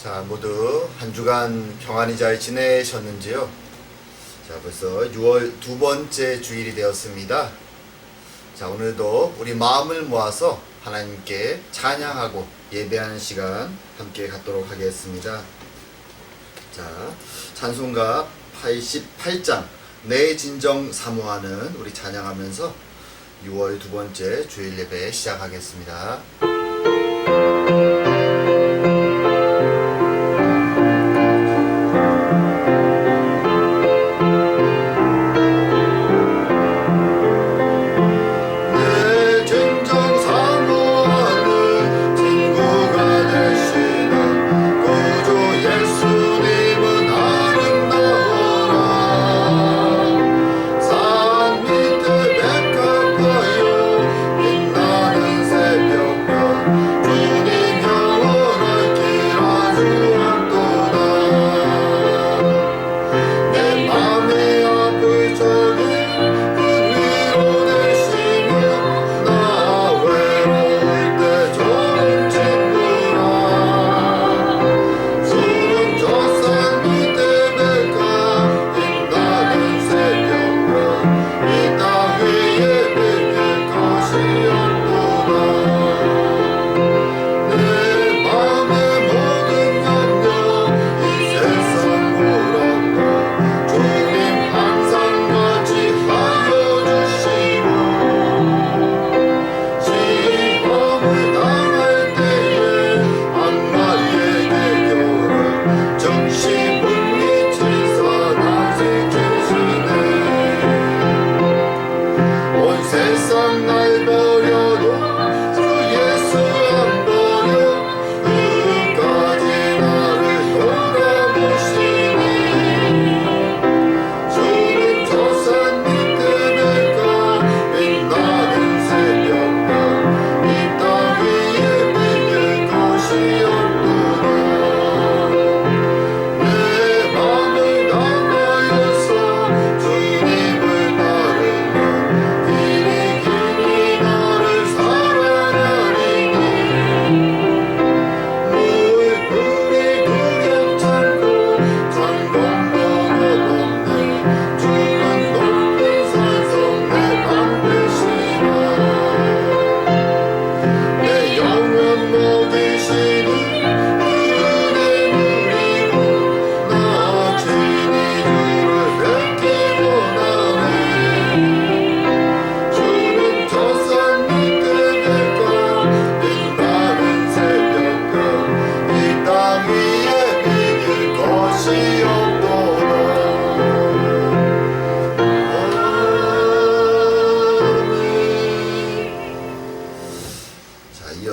자, 모두 한 주간 평안히 잘 지내셨는지요? 자, 벌써 6월 두 번째 주일이 되었습니다. 자, 오늘도 우리 마음을 모아서 하나님께 찬양하고 예배하는 시간 함께 갖도록 하겠습니다. 자, 찬송가 88장 내 진정 사모하는 우리 찬양하면서 6월 두 번째 주일 예배 시작하겠습니다.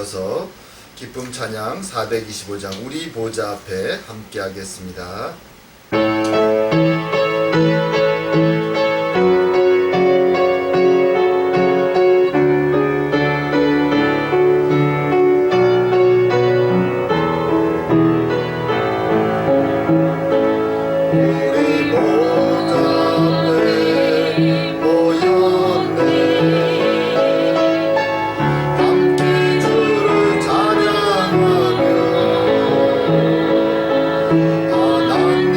이어서 기쁨 찬양 425장 우리 보좌 앞에 함께 하겠습니다. 난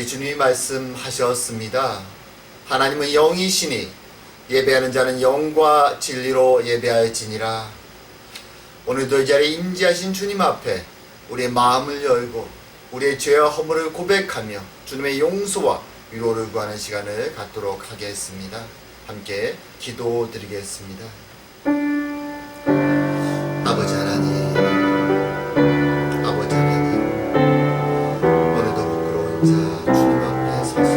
우리 주님이 말씀하셨습니다. 하나님은 영이시니 예배하는 자는 영과 진리로 예배할지니라. 오늘도 이 자리에 임재하신 주님 앞에 우리의 마음을 열고 우리의 죄와 허물을 고백하며 주님의 용서와 위로를 구하는 시간을 갖도록 하겠습니다. 함께 기도드리겠습니다. 아버지 하나님, 아버지 하나님, 오늘도 부끄러운 자 주님 앞에 서서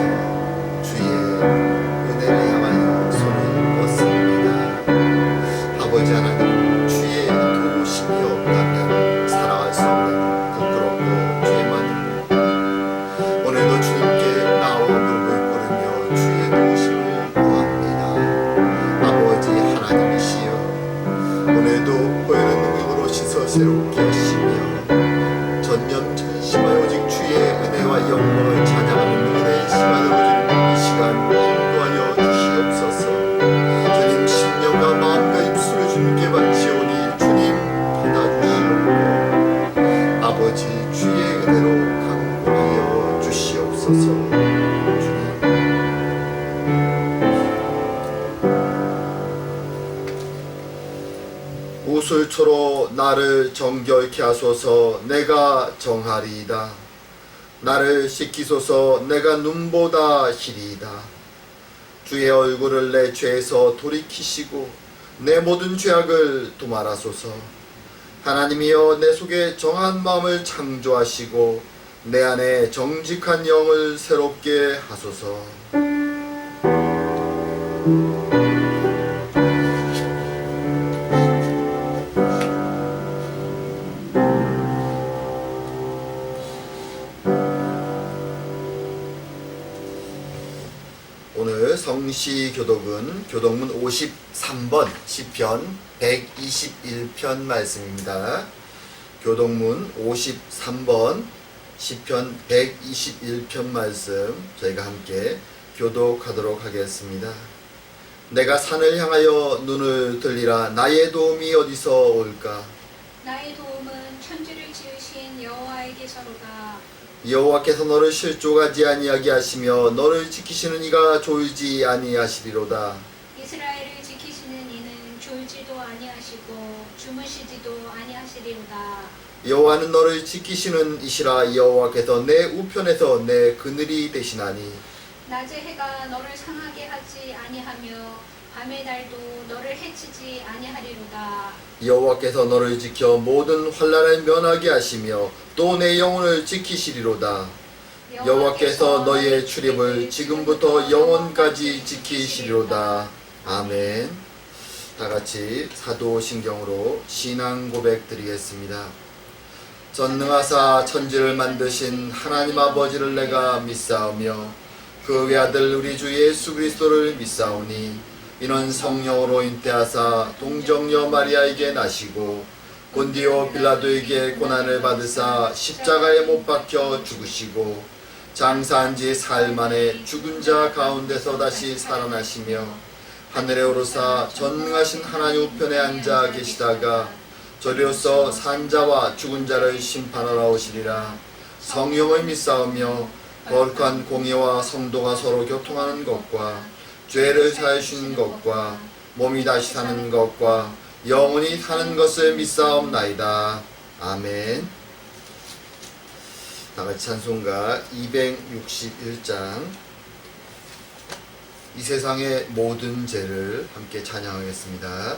주의 은혜를 향하여 손을 뻗습니다. 아버지 하나님, 주의 도우심이 없다면 살아갈 수 없는 부끄럽고 죄 많은 오늘도 주님께 나와 무릎을 꿇으며 주의 도우심을 구합니다. 아버지 하나님이시여, 오늘도 보이는 능력으로 씻어 새롭게 하시며 전념전심하여 오직 주의 은혜와 영광을 찬양하는 은혜의 시간을 주는 이 시간 인도하여 주시옵소서. 주님 심령과 마음과 입술을 주님께 바치오니 주님 받아주시옵고 아버지 주의 은혜로 강구하여 주시옵소서. 우술초로 나를 정결케 하소서. 내가 정하리이다. 나를 씻기소서. 내가 눈보다 희리이다. 주의 얼굴을 내 죄에서 돌이키시고 내 모든 죄악을 도말하소서. 하나님이여, 내 속에 정한 마음을 창조하시고 내 안에 정직한 영을 새롭게 하소서. 오늘 성시교독은 교독문 53번 시편 121편 말씀입니다. 교독문 53번 시편 121편 말씀 저희가 함께 교독하도록 하겠습니다. 내가 산을 향하여 눈을 들리라. 나의 도움이 어디서 올까? 나의 도움은 천지를 지으신 여호와에게서로다. 여호와께서 너를 실족하지 아니하게 하시며 너를 지키시는 이가 졸지 아니하시리로다. 이스라엘을 지키시는 이는 졸지도 아니하시고 주무시지도 아니하시리로다. 여호와는 너를 지키시는 이시라. 여호와께서 내 우편에서 내 그늘이 되시나니 낮의 해가 너를 상하게 하지 아니하며 밤의 달도 너를 해치지 아니하리로다. 여호와께서 너를 지켜 모든 환난을 면하게 하시며 또 내 영혼을 지키시리로다. 여호와께서 너희의 출입을 지금부터 영원까지 지키시리로다. 아멘. 다같이 사도신경으로 신앙 고백 드리겠습니다. 전능하사 천지를 만드신 하나님 아버지를 내가 믿사오며 그 외아들 우리 주 예수 그리스도를 믿사오니 이는 성령으로 잉태하사 동정녀 마리아에게 나시고 본디오 빌라도에게 고난을 받으사 십자가에 못 박혀 죽으시고 장사한 지 사흘 만에 죽은 자 가운데서 다시 살아나시며 하늘에 오르사 전능하신 하나님 우편에 앉아 계시다가 저리로서 산 자와 죽은 자를 심판하러 오시리라. 성령을 믿사오며 거룩한 공의와 성도가 서로 교통하는 것과 죄를 사해 주시는 것과 몸이 다시 사는 것과 영원히 사는 것을 믿사옵나이다. 아멘. 다같이 찬송가 261장 이 세상의 모든 죄를 함께 찬양하겠습니다.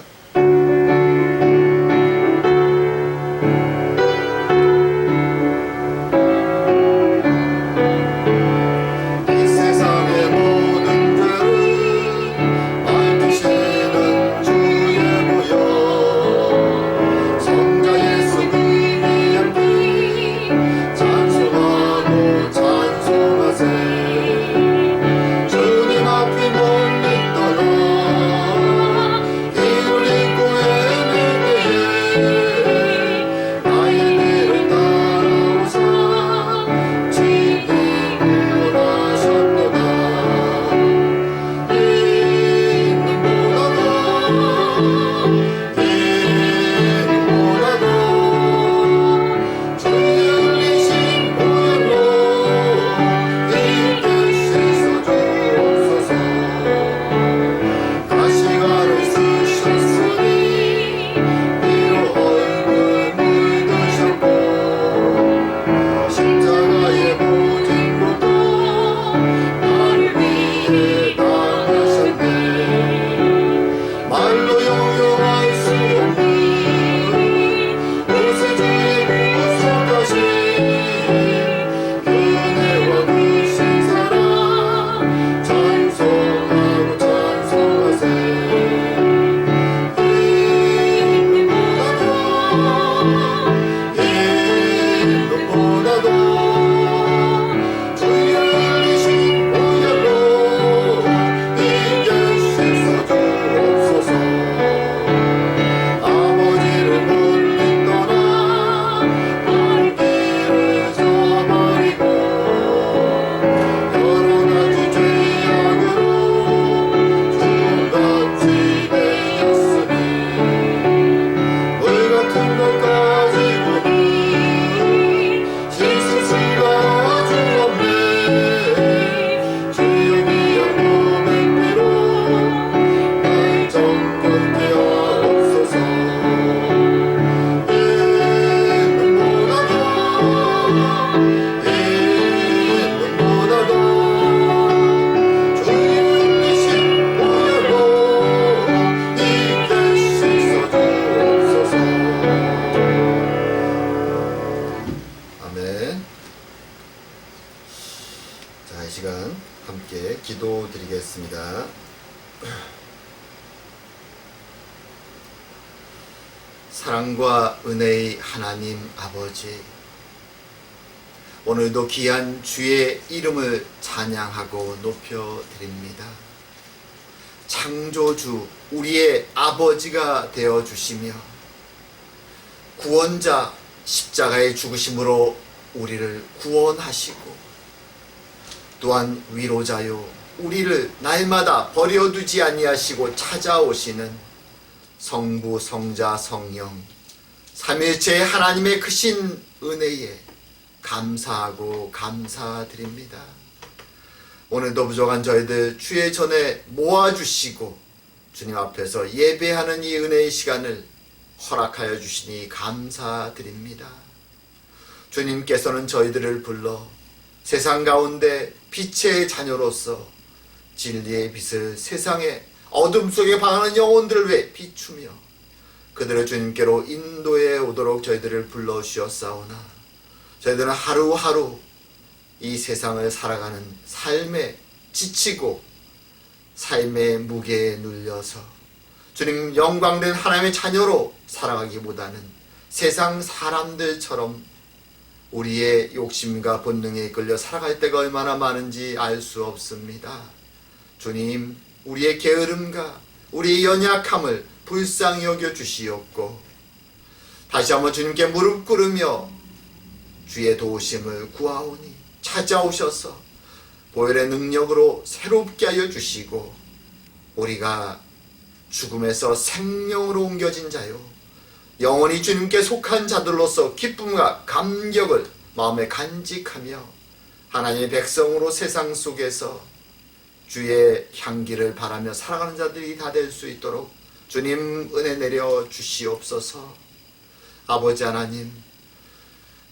주님 앞이 못 믿더라. 자, 이 시간 함께 기도 드리겠습니다. 사랑과 은혜의 하나님 아버지, 오늘도 귀한 주의 이름을 찬양하고 높여드립니다. 창조주 우리의 아버지가 되어주시며 구원자 십자가의 죽으심으로 우리를 구원하시고 또한 위로자요 우리를 날마다 버려두지 아니하시고 찾아오시는 성부 성자 성령 삼일체 하나님의 크신 은혜에 감사하고 감사드립니다. 오늘도 부족한 저희들 주의 전에 모아주시고 주님 앞에서 예배하는 이 은혜의 시간을 허락하여 주시니 감사드립니다. 주님께서는 저희들을 불러 세상 가운데 빛의 자녀로서 진리의 빛을 세상의 어둠 속에 방하는 영혼들을 위해 비추며 그들을 주님께로 인도해 오도록 저희들을 불러주셨사오나 저희들은 하루하루 이 세상을 살아가는 삶에 지치고 삶의 무게에 눌려서 주님 영광된 하나님의 자녀로 살아가기보다는 세상 사람들처럼 우리의 욕심과 본능에 이끌려 살아갈 때가 얼마나 많은지 알 수 없습니다. 주님, 우리의 게으름과 우리의 연약함을 불쌍히 여겨 주시옵고 다시 한번 주님께 무릎 꿇으며 주의 도우심을 구하오니 찾아오셔서 보혈의 능력으로 새롭게 하여 주시고 우리가 죽음에서 생명으로 옮겨진 자요 영원히 주님께 속한 자들로서 기쁨과 감격을 마음에 간직하며 하나님의 백성으로 세상 속에서 주의 향기를 바라며 살아가는 자들이 다 될 수 있도록 주님 은혜 내려 주시옵소서. 아버지 하나님,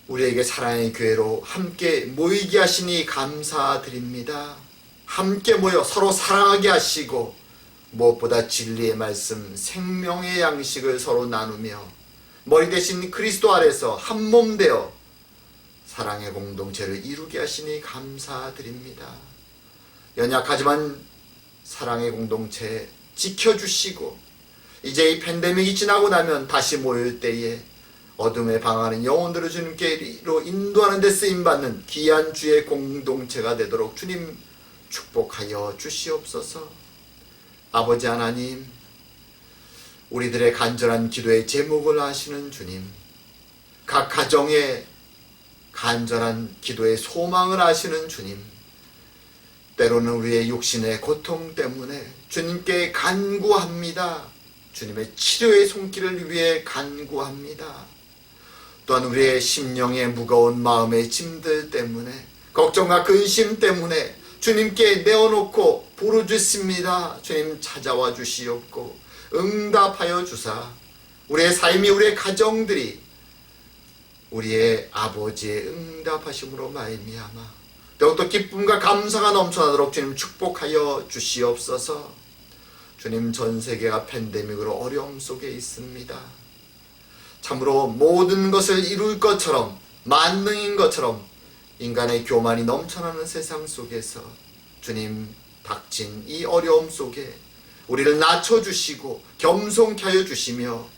우리에게 사랑의 교회로 함께 모이게 하시니 감사드립니다. 함께 모여 서로 사랑하게 하시고 무엇보다 진리의 말씀, 생명의 양식을 서로 나누며 머리 대신 그리스도 아래서 한 몸 되어 사랑의 공동체를 이루게 하시니 감사드립니다. 연약하지만 사랑의 공동체 지켜주시고 이제 이 팬데믹이 지나고 나면 다시 모일 때에 어둠에 방하는 영혼들을 주님께로 인도하는 데 쓰임받는 귀한 주의 공동체가 되도록 주님 축복하여 주시옵소서. 아버지 하나님, 우리들의 간절한 기도의 제목을 아시는 주님, 각 가정의 간절한 기도의 소망을 아시는 주님, 때로는 우리의 육신의 고통 때문에 주님께 간구합니다. 주님의 치료의 손길을 위해 간구합니다. 또한 우리의 심령의 무거운 마음의 짐들 때문에 걱정과 근심 때문에 주님께 내어놓고 부르짖습니다. 주님 찾아와 주시옵고 응답하여 주사 우리의 삶이 우리의 가정들이 우리의 아버지의 응답하심으로 말미암아 더욱더 기쁨과 감사가 넘쳐나도록 주님 축복하여 주시옵소서. 주님, 전 세계가 팬데믹으로 어려움 속에 있습니다. 참으로 모든 것을 이룰 것처럼 만능인 것처럼 인간의 교만이 넘쳐나는 세상 속에서 주님 닥친 이 어려움 속에 우리를 낮춰주시고 겸손케 하여 주시며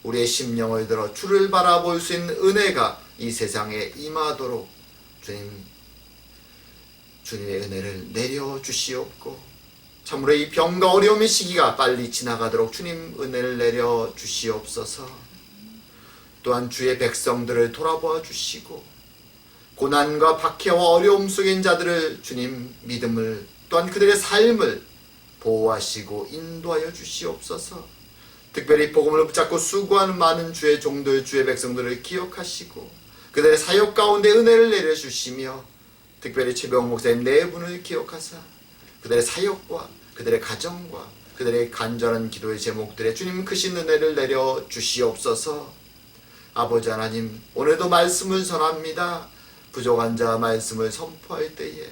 우리의 심령을 들어 주를 바라볼 수 있는 은혜가 이 세상에 임하도록 주님의 은혜를 내려주시옵고 참으로 이 병과 어려움의 시기가 빨리 지나가도록 주님 은혜를 내려주시옵소서. 또한 주의 백성들을 돌아보아 주시고 고난과 박해와 어려움 속에 있는 자들을 주님 믿음을 또한 그들의 삶을 보호하시고 인도하여 주시옵소서. 특별히 복음을 붙잡고 수고하는 많은 주의 종들, 주의 백성들을 기억하시고 그들의 사역 가운데 은혜를 내려주시며 특별히 최병 목사님 네 분을 기억하사 그들의 사역과 그들의 가정과 그들의 간절한 기도의 제목들에 주님 크신 은혜를 내려 주시옵소서. 아버지 하나님, 오늘도 말씀을 전합니다. 부족한 자 말씀을 선포할 때에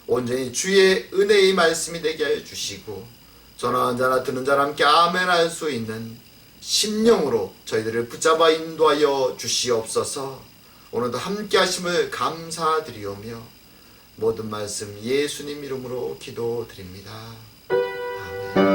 온전히 주의 은혜의 말씀이 되게 하여 주시고 전하는 자나 듣는 자나 함께 아멘 할 수 있는 심령으로 저희들을 붙잡아 인도하여 주시옵소서. 오늘도 함께 하심을 감사드리오며 모든 말씀 예수님 이름으로 기도드립니다. 아멘.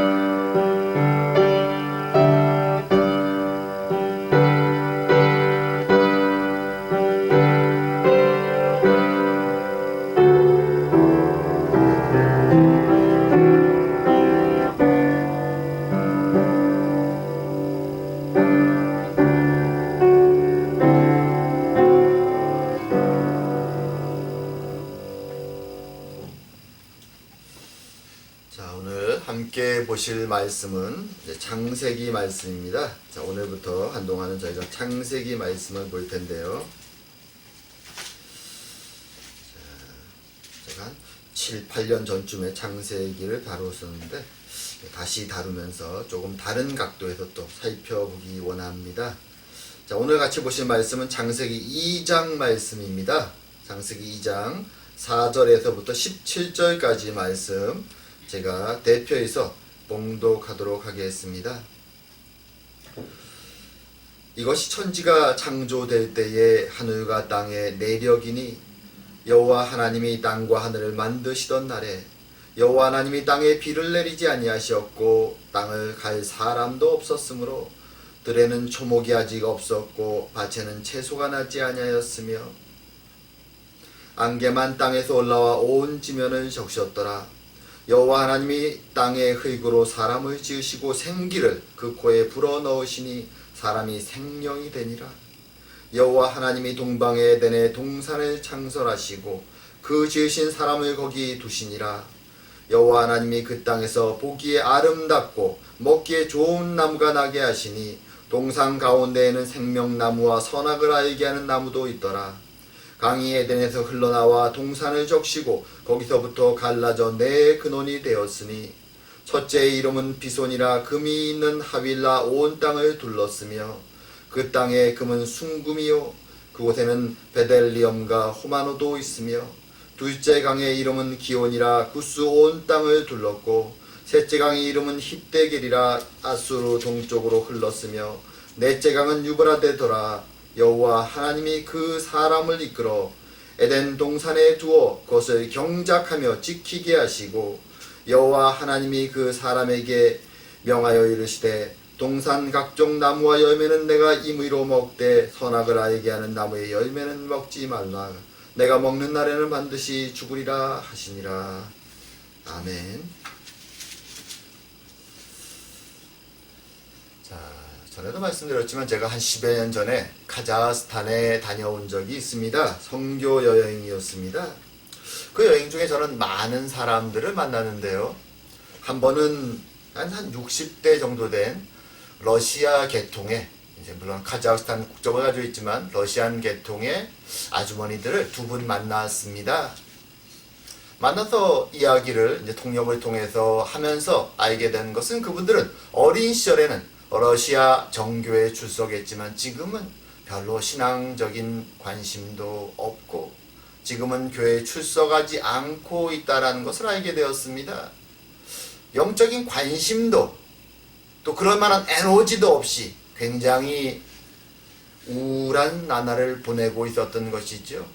자, 오늘 함께 보실 말씀은 이제 창세기 말씀입니다. 자, 오늘부터 한동안은 저희가 창세기 말씀을 볼 텐데요. 자, 제가 한 7, 8년 전쯤에 창세기를 다루었었는데 다시 다루면서 조금 다른 각도에서 또 살펴보기 원합니다. 자, 오늘 같이 보실 말씀은 창세기 2장 말씀입니다. 창세기 2장 4절에서부터 17절까지 말씀 제가 대표해서 봉독하도록 하겠습니다. 이것이 천지가 창조될 때에 하늘과 땅의 내력이니 여호와 하나님이 땅과 하늘을 만드시던 날에 여호와 하나님이 땅에 비를 내리지 아니하시었고 땅을 갈 사람도 없었으므로 들에는 초목이 아직 없었고 밭에는 채소가 나지 아니하였으며 안개만 땅에서 올라와 온 지면을 적셨더라. 여호와 하나님이 땅의 흙으로 사람을 지으시고 생기를 그 코에 불어넣으시니 사람이 생명이 되니라. 여호와 하나님이 동방의 에덴에 동산을 창설하시고 그 지으신 사람을 거기 두시니라. 여호와 하나님이 그 땅에서 보기에 아름답고 먹기에 좋은 나무가 나게 하시니 동산 가운데에는 생명나무와 선악을 알게 하는 나무도 있더라. 강이 에덴에서 흘러나와 동산을 적시고 거기서부터 갈라져 네 근원이 되었으니 첫째의 이름은 비손이라 금이 있는 하윌라 온 땅을 둘렀으며 그 땅의 금은 순금이요 그곳에는 베델리엄과 호마노도 있으며 둘째 강의 이름은 기온이라 구스 온 땅을 둘렀고 셋째 강의 이름은 힙데겔이라 아수르 동쪽으로 흘렀으며 넷째 강은 유브라데더라. 여호와 하나님이 그 사람을 이끌어 에덴 동산에 두어 그것을 경작하며 지키게 하시고 여호와 하나님이 그 사람에게 명하여 이르시되 동산 각종 나무와 열매는 내가 임의로 먹되 선악을 알게 하는 나무의 열매는 먹지 말라. 내가 먹는 날에는 반드시 죽으리라 하시니라. 아멘. 자, 전에도 말씀드렸지만 제가 한 10여 년 전에 카자흐스탄에 다녀온 적이 있습니다. 선교 여행이었습니다. 그 여행 중에 저는 많은 사람들을 만나는데요. 한 번은 한 60대 정도 된 러시아 계통의, 이제 물론 카자흐스탄 국적을 가지고 있지만 러시안 계통의 아주머니들을 두 분 만났습니다. 만나서 이야기를 이제 통역을 통해서 하면서 알게 된 것은 그분들은 어린 시절에는 러시아 정교에 출석했지만 지금은 별로 신앙적인 관심도 없고 지금은 교회에 출석하지 않고 있다는 것을 알게 되었습니다. 영적인 관심도 또 그럴 만한 에너지도 없이 굉장히 우울한 나날을 보내고 있었던 것이죠.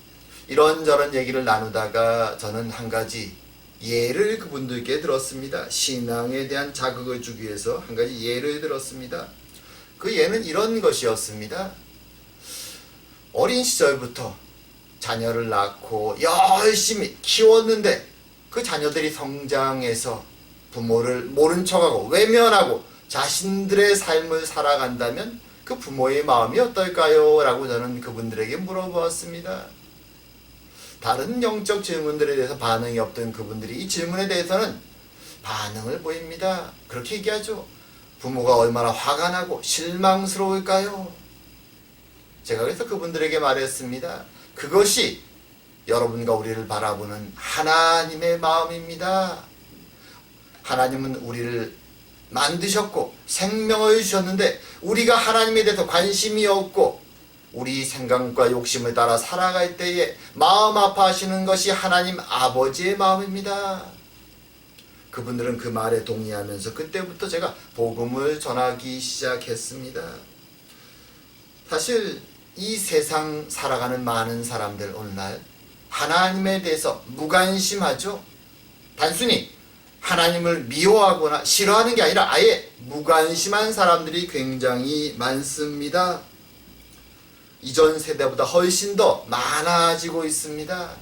이런저런 얘기를 나누다가 저는 한 가지 예를 그분들께 들었습니다. 신앙에 대한 자극을 주기 위해서 한 가지 예를 들었습니다. 그 예는 이런 것이었습니다. 어린 시절부터 자녀를 낳고 열심히 키웠는데 그 자녀들이 성장해서 부모를 모른 척하고 외면하고 자신들의 삶을 살아간다면 그 부모의 마음이 어떨까요? 라고 저는 그분들에게 물어보았습니다. 다른 영적 질문들에 대해서 반응이 없던 그분들이 이 질문에 대해서는 반응을 보입니다. 그렇게 얘기하죠. 부모가 얼마나 화가 나고 실망스러울까요? 제가 그래서 그분들에게 말했습니다. 그것이 여러분과 우리를 바라보는 하나님의 마음입니다. 하나님은 우리를 만드셨고 생명을 주셨는데 우리가 하나님에 대해서 관심이 없고 우리 생각과 욕심을 따라 살아갈 때에 마음 아파하시는 것이 하나님 아버지의 마음입니다. 그분들은 그 말에 동의하면서 그때부터 제가 복음을 전하기 시작했습니다. 사실 이 세상 살아가는 많은 사람들 오늘날 하나님에 대해서 무관심하죠. 단순히 하나님을 미워하거나 싫어하는 게 아니라 아예 무관심한 사람들이 굉장히 많습니다. 이전 세대보다 훨씬 더 많아지고 있습니다.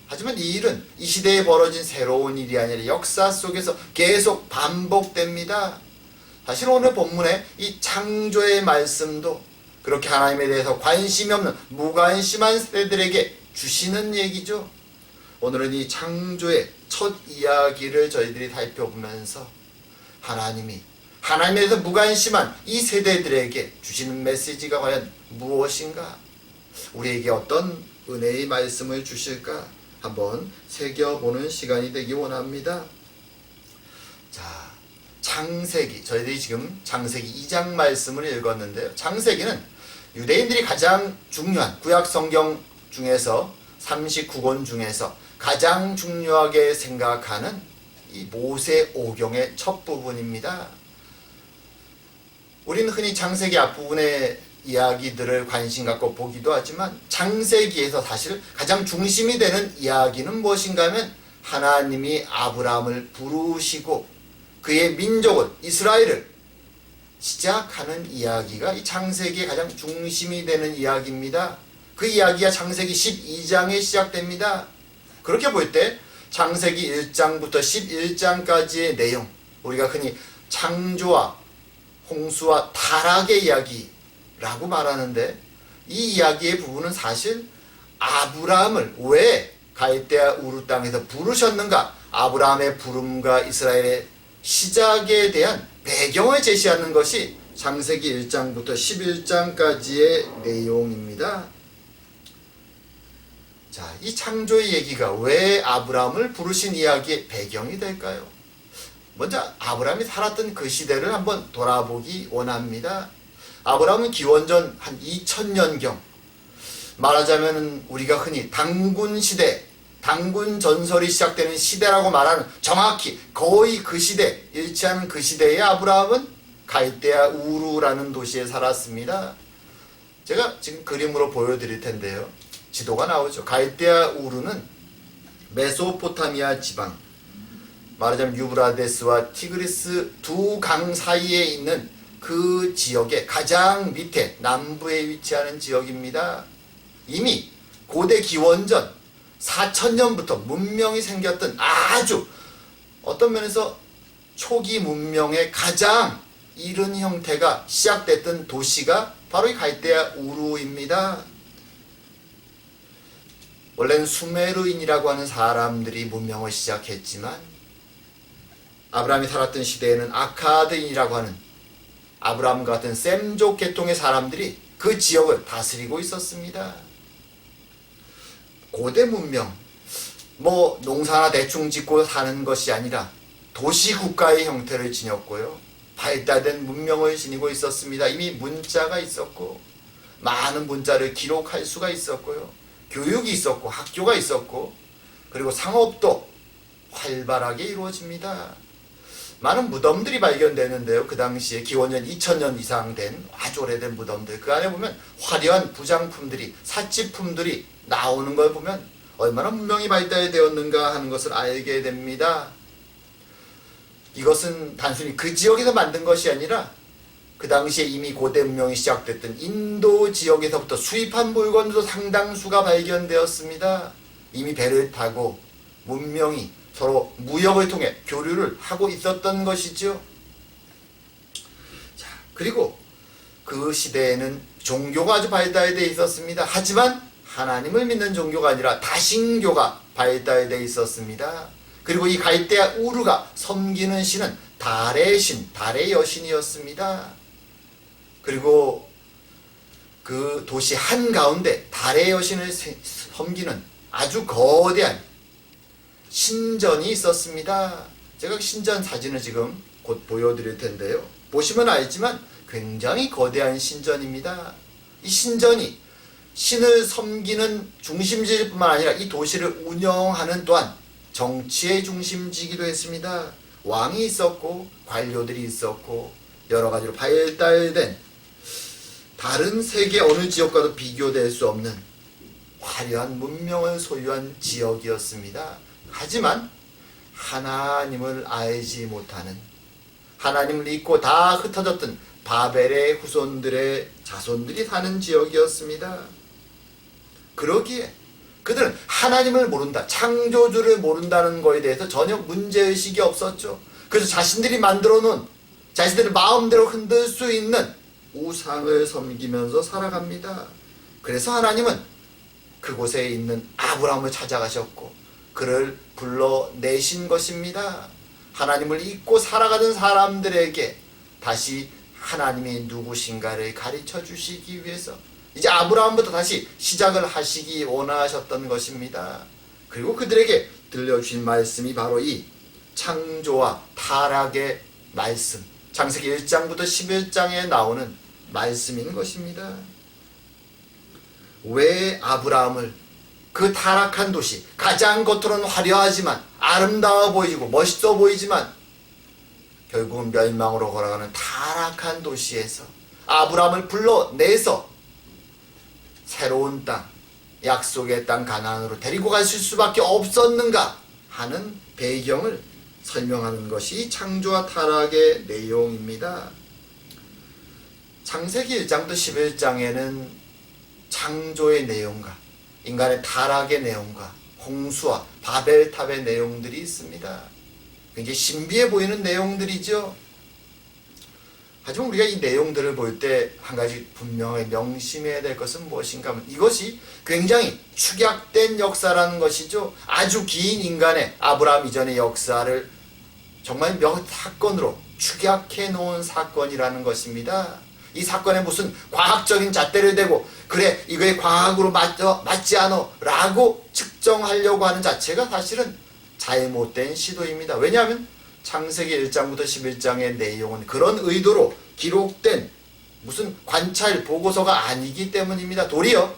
하지만 이 일은 이 시대에 벌어진 새로운 일이 아니라 역사 속에서 계속 반복됩니다. 사실 오늘 본문의 이 창조의 말씀도 그렇게 하나님에 대해서 관심이 없는 무관심한 세대들에게 주시는 얘기죠. 오늘은 이 창조의 첫 이야기를 저희들이 살펴보면서 하나님에 대해서 무관심한 이 세대들에게 주시는 메시지가 과연 무엇인가? 우리에게 어떤 은혜의 말씀을 주실까? 한번 새겨보는 시간이 되기 원합니다. 자, 창세기, 저희들이 지금 창세기 2장 말씀을 읽었는데요. 창세기는 유대인들이 가장 중요한 구약 성경 중에서 39권 중에서 가장 중요하게 생각하는 이 모세오경의 첫 부분입니다. 우리는 흔히 창세기 앞부분의 이야기들을 관심 갖고 보기도 하지만 창세기에서 사실 가장 중심이 되는 이야기는 무엇인가 하면 하나님이 아브라함을 부르시고 그의 민족을 이스라엘을 시작하는 이야기가 이 창세기의 가장 중심이 되는 이야기입니다. 그 이야기가 창세기 12장에 시작됩니다. 그렇게 볼 때 창세기 1장부터 11장까지의 내용, 우리가 흔히 창조와 홍수와 타락의 이야기라고 말하는데 이 이야기의 부분은 사실 아브라함을 왜 갈대아 우르 땅에서 부르셨는가, 아브라함의 부름과 이스라엘의 시작에 대한 배경을 제시하는 것이 창세기 1장부터 11장까지의 내용입니다. 자, 이 창조의 얘기가 왜 아브라함을 부르신 이야기의 배경이 될까요? 먼저 아브라함이 살았던 그 시대를 한번 돌아보기 원합니다. 아브라함은 기원전 한 2000년경, 말하자면 우리가 흔히 단군 시대, 단군 전설이 시작되는 시대라고 말하는 정확히 거의 그 시대, 일치하는 그 시대의 아브라함은 갈대아 우루라는 도시에 살았습니다. 제가 지금 그림으로 보여드릴 텐데요. 지도가 나오죠. 갈대아 우루는 메소포타미아 지방, 말하자면 유브라데스와 티그리스 두 강 사이에 있는 그 지역의 가장 밑에 남부에 위치하는 지역입니다. 이미 고대 기원전 4000년부터 문명이 생겼던 아주 어떤 면에서 초기 문명의 가장 이른 형태가 시작됐던 도시가 바로 이 갈대아 우루입니다. 원래는 수메르인이라고 하는 사람들이 문명을 시작했지만 아브라함이 살았던 시대에는 아카드인이라고 하는 아브라함 같은 셈족 계통의 사람들이 그 지역을 다스리고 있었습니다. 고대 문명, 농사나 대충 짓고 사는 것이 아니라 도시국가의 형태를 지녔고요. 발달된 문명을 지니고 있었습니다. 이미 문자가 있었고 많은 문자를 기록할 수가 있었고요. 교육이 있었고 학교가 있었고 그리고 상업도 활발하게 이루어집니다. 많은 무덤들이 발견되는데요. 그 당시에 기원전 2000년 이상 된 아주 오래된 무덤들, 그 안에 보면 화려한 부장품들이, 사치품들이 나오는 걸 보면 얼마나 문명이 발달되었는가 하는 것을 알게 됩니다. 이것은 단순히 그 지역에서 만든 것이 아니라 그 당시에 이미 고대 문명이 시작됐던 인도 지역에서부터 수입한 물건도 상당수가 발견되었습니다. 이미 배를 타고 문명이 서로 무역을 통해 교류를 하고 있었던 것이죠. 자, 그리고 그 시대에는 종교가 아주 발달되어 있었습니다. 하지만 하나님을 믿는 종교가 아니라 다신교가 발달되어 있었습니다. 그리고 이 갈대아 우르가 섬기는 신은 달의 신, 달의 여신이었습니다. 그리고 그 도시 한가운데 달의 여신을 섬기는 아주 거대한 신전이 있었습니다. 제가 신전 사진을 지금 곧 보여드릴 텐데요. 보시면 알지만 굉장히 거대한 신전입니다. 이 신전이 신을 섬기는 중심지일 뿐만 아니라 이 도시를 운영하는 또한 정치의 중심지이기도 했습니다. 왕이 있었고 관료들이 있었고 여러 가지로 발달된 다른 세계 어느 지역과도 비교될 수 없는 화려한 문명을 소유한 지역이었습니다. 하지만 하나님을 알지 못하는, 하나님을 잊고 다 흩어졌던 바벨의 후손들의 자손들이 사는 지역이었습니다. 그러기에 그들은 하나님을 모른다, 창조주를 모른다는 것에 대해서 전혀 문제의식이 없었죠. 그래서 자신들이 만들어 놓은, 자신들의 마음대로 흔들 수 있는 우상을 섬기면서 살아갑니다. 그래서 하나님은 그곳에 있는 아브라함을 찾아가셨고 그를 불러내신 것입니다. 하나님을 잊고 살아가던 사람들에게 다시 하나님이 누구신가를 가르쳐 주시기 위해서 이제 아브라함부터 다시 시작을 하시기 원하셨던 것입니다. 그리고 그들에게 들려주신 말씀이 바로 이 창조와 타락의 말씀, 창세기 1장부터 11장에 나오는 말씀인 것입니다. 왜 아브라함을 그 타락한 도시, 가장 겉으로는 화려하지만 아름다워 보이고 멋있어 보이지만 결국은 멸망으로 걸어가는 타락한 도시에서 아브라함을 불러내서 새로운 땅, 약속의 땅 가나안으로 데리고 가실 수밖에 없었는가 하는 배경을 설명하는 것이 창조와 타락의 내용입니다. 창세기 1장부터 11장에는 창조의 내용과 인간의 타락의 내용과 홍수와 바벨탑의 내용들이 있습니다. 굉장히 신비해 보이는 내용들이죠. 하지만 우리가 이 내용들을 볼 때 한 가지 분명히 명심해야 될 것은 무엇인가 하면 이것이 굉장히 축약된 역사라는 것이죠. 아주 긴 인간의 아브라함 이전의 역사를 정말 몇 사건으로 축약해 놓은 사건이라는 것입니다. 이 사건에 무슨 과학적인 잣대를 대고 그래 이거에 과학으로 맞지 않아 라고 측정하려고 하는 자체가 사실은 잘못된 시도입니다. 왜냐하면 창세기 1장부터 11장의 내용은 그런 의도로 기록된 무슨 관찰 보고서가 아니기 때문입니다. 도리어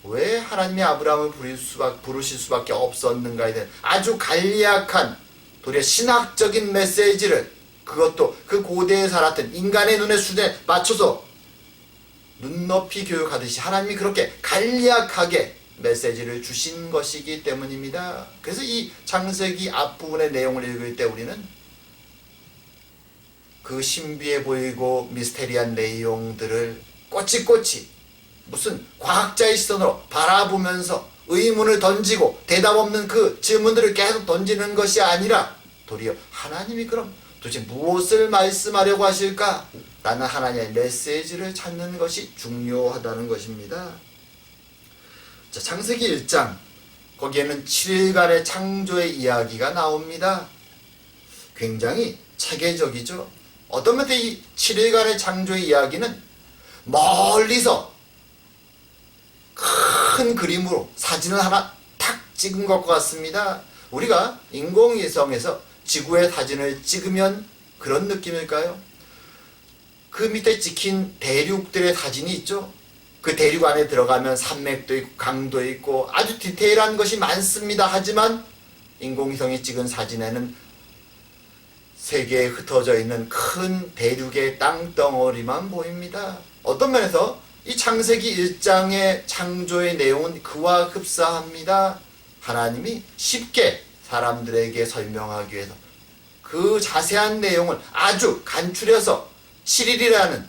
왜 하나님이 아브라함을 부르실 수밖에 없었는가에 대한 아주 간략한 도리어 신학적인 메시지를, 그것도 그 고대에 살았던 인간의 눈의 수준에 맞춰서 눈높이 교육하듯이 하나님이 그렇게 간략하게 메시지를 주신 것이기 때문입니다. 그래서 이 창세기 앞부분의 내용을 읽을 때 우리는 그 신비해 보이고 미스테리한 내용들을 꼬치꼬치 무슨 과학자의 시선으로 바라보면서 의문을 던지고 대답 없는 그 질문들을 계속 던지는 것이 아니라 도리어 하나님이 그럼 도대체 무엇을 말씀하려고 하실까? 라는 하나님의 메시지를 찾는 것이 중요하다는 것입니다. 자, 창세기 1장 거기에는 7일간의 창조의 이야기가 나옵니다. 굉장히 체계적이죠. 어떤 면에 이 7일간의 창조의 이야기는 멀리서 큰 그림으로 사진을 하나 탁 찍은 것과 같습니다. 우리가 인공위성에서 지구의 사진을 찍으면 그런 느낌일까요? 그 밑에 찍힌 대륙들의 사진이 있죠. 그 대륙 안에 들어가면 산맥도 있고 강도 있고 아주 디테일한 것이 많습니다. 하지만 인공위성이 찍은 사진에는 세계에 흩어져 있는 큰 대륙의 땅덩어리만 보입니다. 어떤 면에서 이 창세기 1장의 창조의 내용은 그와 흡사합니다. 하나님이 쉽게 사람들에게 설명하기 위해서 그 자세한 내용을 아주 간추려서 7일이라는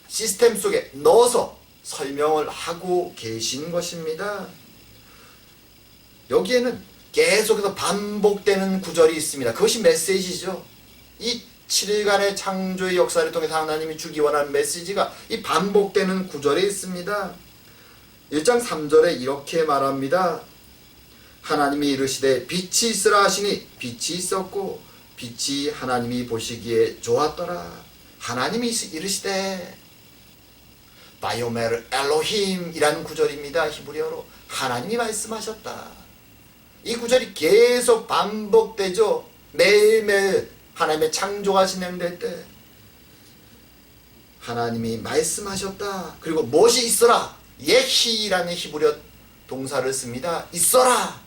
시스템 속에 넣어서 설명을 하고 계신 것입니다. 여기에는 계속해서 반복되는 구절이 있습니다. 그것이 메시지죠. 이 7일간의 창조의 역사를 통해서 하나님이 주기 원하는 메시지가 이 반복되는 구절에 있습니다. 1장 3절에 이렇게 말합니다. 하나님이 이르시되 빛이 있으라 하시니 빛이 있었고 빛이 하나님이 보시기에 좋았더라. 하나님이 이르시되 바요메르 엘로힘이라는 구절입니다. 히브리어로 하나님이 말씀하셨다. 이 구절이 계속 반복되죠. 매일매일 하나님의 창조가 진행될 때 하나님이 말씀하셨다. 그리고 무엇이 있어라. 예히라는 히브리어 동사를 씁니다. 있어라.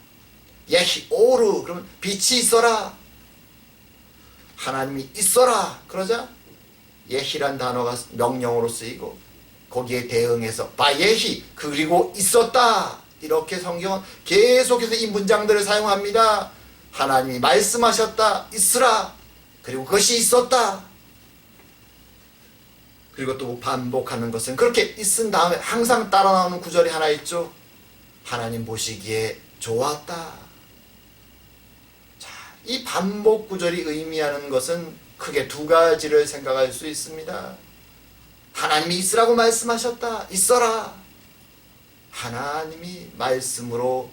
예히 오르 그러면 빛이 있어라. 하나님이 있어라. 그러자 예히란 단어가 명령어로 쓰이고 거기에 대응해서 바예히 그리고 있었다. 이렇게 성경은 계속해서 이 문장들을 사용합니다. 하나님이 말씀하셨다, 있으라. 그리고 그것이 있었다. 그리고 또 반복하는 것은 그렇게 있은 다음에 항상 따라 나오는 구절이 하나 있죠. 하나님 보시기에 좋았다. 자, 이 반복 구절이 의미하는 것은 크게 두 가지를 생각할 수 있습니다. 하나님이 있으라고 말씀하셨다. 있어라. 하나님이 말씀으로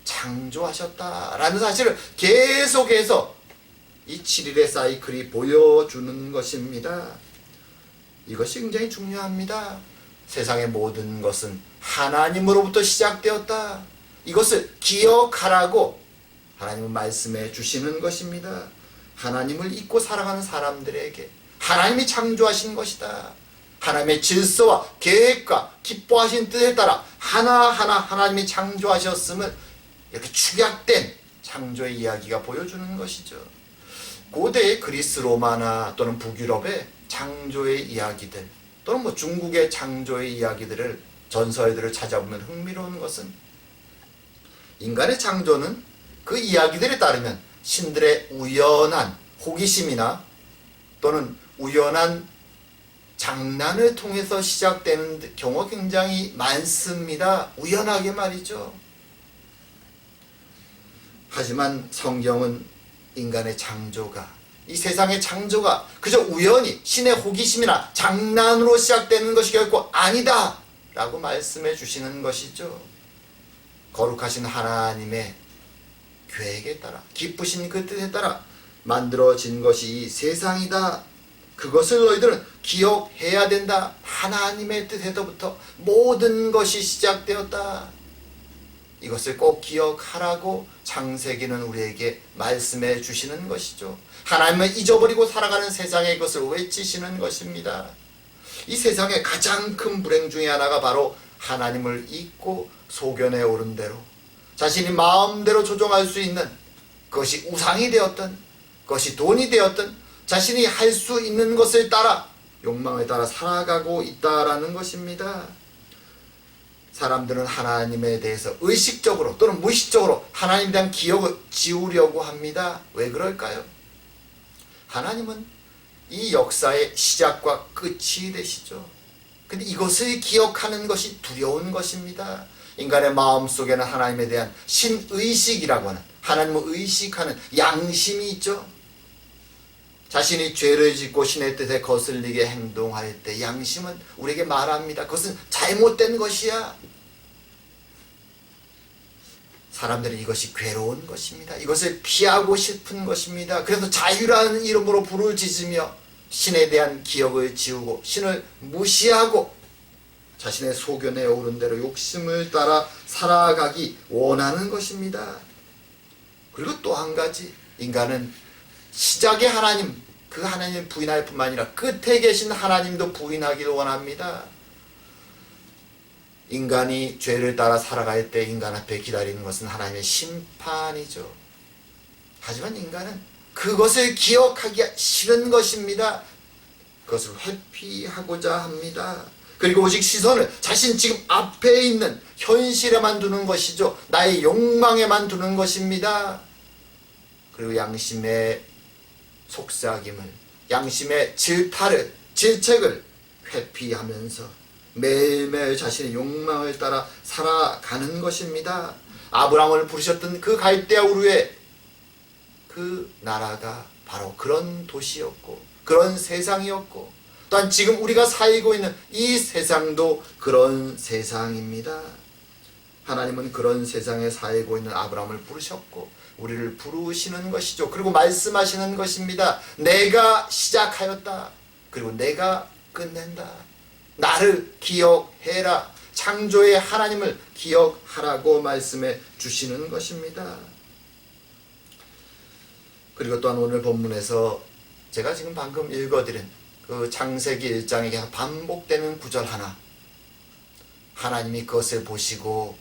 창조하셨다라는 사실을 계속해서 이 7일의 사이클이 보여주는 것입니다. 이것이 굉장히 중요합니다. 세상의 모든 것은 하나님으로부터 시작되었다. 이것을 기억하라고 하나님은 말씀해 주시는 것입니다. 하나님을 잊고 살아가는 사람들에게 하나님이 창조하신 것이다. 하나님의 질서와 계획과 기뻐하신 뜻에 따라 하나하나 하나님이 창조하셨음을 이렇게 축약된 창조의 이야기가 보여주는 것이죠. 고대의 그리스 로마나 또는 북유럽의 창조의 이야기들 또는 중국의 창조의 이야기들을 전설들을 찾아보면 흥미로운 것은 인간의 창조는 그 이야기들에 따르면 신들의 우연한 호기심이나 또는 우연한 장난을 통해서 시작되는 경우가 굉장히 많습니다. 우연하게 말이죠. 하지만 성경은 인간의 창조가, 이 세상의 창조가 그저 우연히 신의 호기심이나 장난으로 시작되는 것이 결코 아니다 라고 말씀해 주시는 것이죠. 거룩하신 하나님의 계획에 따라, 기쁘신 그 뜻에 따라 만들어진 것이 이 세상이다. 그것을 너희들은 기억해야 된다. 하나님의 뜻에서부터 모든 것이 시작되었다. 이것을 꼭 기억하라고 창세기는 우리에게 말씀해 주시는 것이죠. 하나님을 잊어버리고 살아가는 세상에 이것을 외치시는 것입니다. 이 세상의 가장 큰 불행 중에 하나가 바로 하나님을 잊고 소견에 오른 대로 자신이 마음대로 조종할 수 있는, 그것이 우상이 되었든 그것이 돈이 되었든 자신이 할 수 있는 것을 따라 욕망에 따라 살아가고 있다라는 것입니다. 사람들은 하나님에 대해서 의식적으로 또는 무의식적으로 하나님에 대한 기억을 지우려고 합니다. 왜 그럴까요? 하나님은 이 역사의 시작과 끝이 되시죠. 근데 이것을 기억하는 것이 두려운 것입니다. 인간의 마음속에는 하나님에 대한 신의식이라고 하는, 하나님을 의식하는 양심이 있죠. 자신이 죄를 짓고 신의 뜻에 거슬리게 행동할 때 양심은 우리에게 말합니다. 그것은 잘못된 것이야. 사람들은 이것이 괴로운 것입니다. 이것을 피하고 싶은 것입니다. 그래서 자유라는 이름으로 부르짖으며 신에 대한 기억을 지우고 신을 무시하고 자신의 소견에 오른 대로 욕심을 따라 살아가기 원하는 것입니다. 그리고 또 한 가지, 인간은 시작의 하나님, 그 하나님을 부인할 뿐만 아니라 끝에 계신 하나님도 부인하기를 원합니다. 인간이 죄를 따라 살아갈 때 인간 앞에 기다리는 것은 하나님의 심판이죠. 하지만 인간은 그것을 기억하기 싫은 것입니다. 그것을 회피하고자 합니다. 그리고 오직 시선을 자신 지금 앞에 있는 현실에만 두는 것이죠. 나의 욕망에만 두는 것입니다. 그리고 양심의 속삭임을, 양심의 질책을 회피하면서 매일매일 자신의 욕망을 따라 살아가는 것입니다. 아브라함을 부르셨던 그 갈대아 우르의 그 나라가 바로 그런 도시였고 그런 세상이었고, 또한 지금 우리가 살고 있는 이 세상도 그런 세상입니다. 하나님은 그런 세상에 살고 있는 아브라함을 부르셨고 우리를 부르시는 것이죠. 그리고 말씀하시는 것입니다. 내가 시작하였다. 그리고 내가 끝낸다. 나를 기억해라. 창조의 하나님을 기억하라고 말씀해 주시는 것입니다. 그리고 또한 오늘 본문에서 제가 지금 방금 읽어드린 그 창세기 1장에 계속 반복되는 구절 하나, 하나님이 그것을 보시고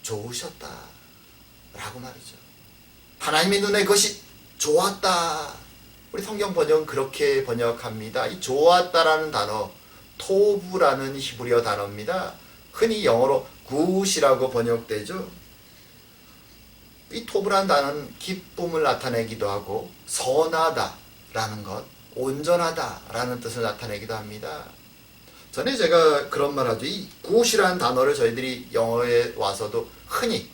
좋으셨다 라고 말이죠. 하나님의 눈에 그것이 좋았다. 우리 성경 번역은 그렇게 번역합니다. 이 좋았다라는 단어, 토브라는 히브리어 단어입니다. 흔히 영어로 굿이라고 번역되죠. 이 토브라는 단어는 기쁨을 나타내기도 하고 선하다라는 것, 온전하다라는 뜻을 나타내기도 합니다. 전에 제가 그런 말 하죠. 이 굿이라는 단어를 저희들이 영어에 와서도 흔히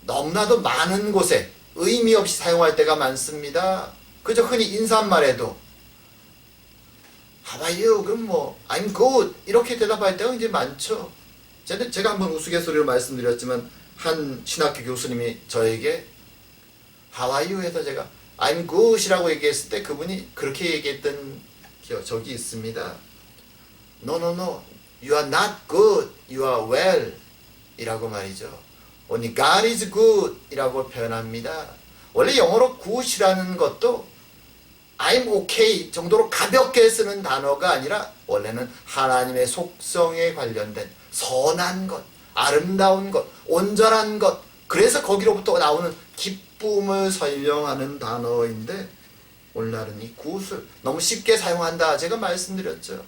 너무나도 많은 곳에 의미 없이 사용할 때가 많습니다. 그저 흔히 인사말에도 How are you? 그럼 I'm good 이렇게 대답할 때가 굉장히 많죠. 제가 한번 우스갯소리로 말씀드렸지만 한 신학교 교수님이 저에게 How are you? 해서 제가 I'm good 이라고 얘기했을 때 그분이 그렇게 얘기했던 적이 있습니다. No, you are not good, you are well 이라고 말이죠. Only God is good 이라고 표현합니다. 원래 영어로 good이라는 것도 I'm okay 정도로 가볍게 쓰는 단어가 아니라 원래는 하나님의 속성에 관련된 선한 것, 아름다운 것, 온전한 것, 그래서 거기로부터 나오는 기쁨을 설명하는 단어인데 오늘날은 이 good을 너무 쉽게 사용한다 제가 말씀드렸죠.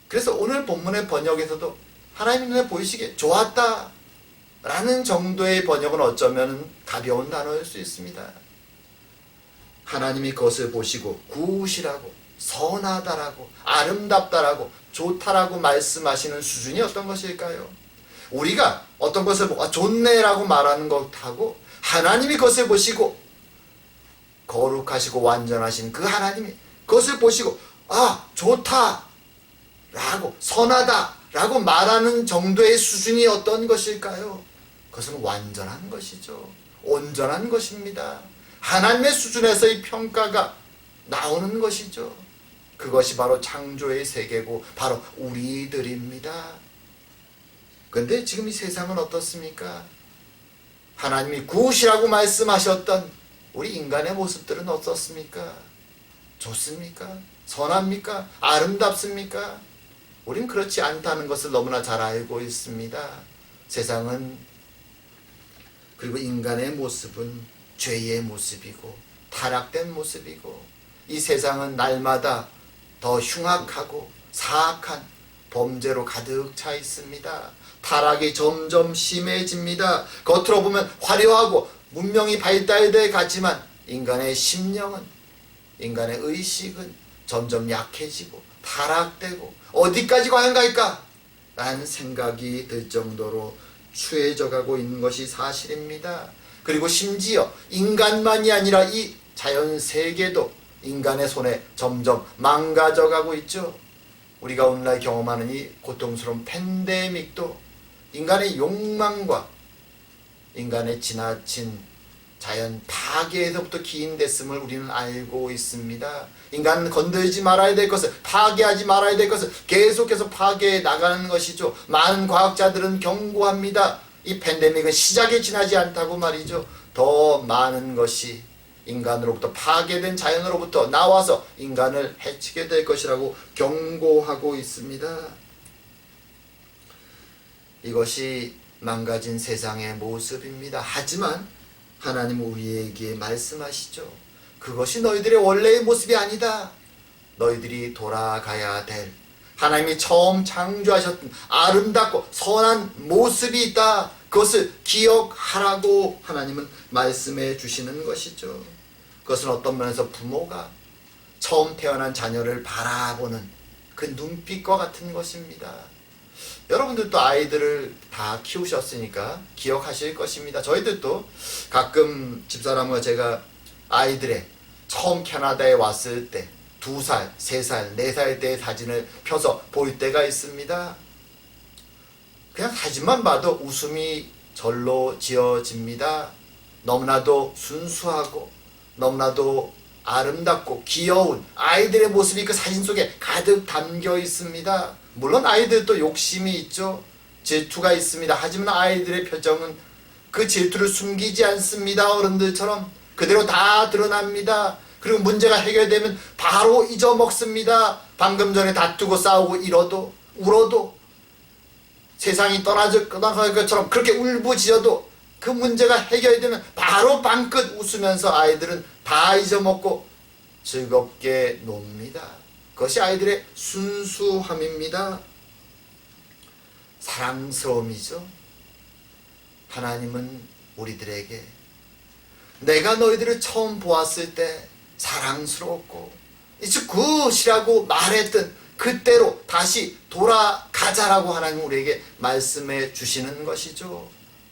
그래서 오늘 본문의 번역에서도 하나님 눈에 보이시기에 좋았다 라는 정도의 번역은 어쩌면 가벼운 단어일 수 있습니다. 하나님이 그것을 보시고 굿이라고, 선하다라고, 아름답다라고, 좋다라고 말씀하시는 수준이 어떤 것일까요? 우리가 어떤 것을 보고 좋네라고 말하는 것하고 하나님이 그것을 보시고 거룩하시고 완전하신 그 하나님이 그것을 보시고 좋다 라고, 선하다 라고 말하는 정도의 수준이 어떤 것일까요? 그것은 완전한 것이죠. 온전한 것입니다. 하나님의 수준에서의 평가가 나오는 것이죠. 그것이 바로 창조의 세계고 바로 우리들입니다. 그런데 지금 이 세상은 어떻습니까? 하나님이 굿이라고 말씀하셨던 우리 인간의 모습들은 어떻습니까? 좋습니까? 선합니까? 아름답습니까? 우린 그렇지 않다는 것을 너무나 잘 알고 있습니다. 세상은 그리고 인간의 모습은 죄의 모습이고 타락된 모습이고 이 세상은 날마다 더 흉악하고 사악한 범죄로 가득 차 있습니다. 타락이 점점 심해집니다. 겉으로 보면 화려하고 문명이 발달돼 갔지만 인간의 심령은, 인간의 의식은 점점 약해지고 타락되고 어디까지 과연 갈까? 라는 생각이 들 정도로 추해져 가고 있는 것이 사실입니다. 그리고 심지어 인간만이 아니라 이 자연 세계도 인간의 손에 점점 망가져 가고 있죠. 우리가 오늘날 경험하는 이 고통스러운 팬데믹도 인간의 욕망과 인간의 지나친 자연 파괴에서부터 기인됐음을 우리는 알고 있습니다. 인간은 건들지 말아야 될 것을, 파괴하지 말아야 될 것을 계속해서 파괴해 나가는 것이죠. 많은 과학자들은 경고합니다. 이 팬데믹은 시작에 지나지 않다고 말이죠. 더 많은 것이 인간으로부터 파괴된 자연으로부터 나와서 인간을 해치게 될 것이라고 경고하고 있습니다. 이것이 망가진 세상의 모습입니다. 하지만 하나님은 우리에게 말씀하시죠. 그것이 너희들의 원래의 모습이 아니다. 너희들이 돌아가야 될 하나님이 처음 창조하셨던 아름답고 선한 모습이 있다. 그것을 기억하라고 하나님은 말씀해 주시는 것이죠. 그것은 어떤 면에서 부모가 처음 태어난 자녀를 바라보는 그 눈빛과 같은 것입니다. 여러분들도 아이들을 다 키우셨으니까 기억하실 것입니다. 저희들도 가끔 집사람과 제가 아이들의 처음 캐나다에 왔을 때 2살, 3살, 4살 때의 사진을 펴서 볼 때가 있습니다. 그냥 사진만 봐도 웃음이 절로 지어집니다. 너무나도 순수하고 너무나도 아름답고 귀여운 아이들의 모습이 그 사진 속에 가득 담겨 있습니다. 물론 아이들도 욕심이 있죠. 질투가 있습니다. 하지만 아이들의 표정은 그 질투를 숨기지 않습니다. 어른들처럼 그대로 다 드러납니다. 그리고 문제가 해결되면 바로 잊어먹습니다. 방금 전에 다투고 싸우고 이러도 울어도 세상이 떠나갈 것처럼 그렇게 울부짖어도 그 문제가 해결되면 바로 방긋 웃으면서 아이들은 다 잊어먹고 즐겁게 놉니다. 그것이 아이들의 순수함입니다. 사랑스러움이죠. 하나님은 우리들에게 내가 너희들을 처음 보았을 때 사랑스러웠고 It's good이라고 말했던 그때로 다시 돌아가자라고 하나님 우리에게 말씀해 주시는 것이죠.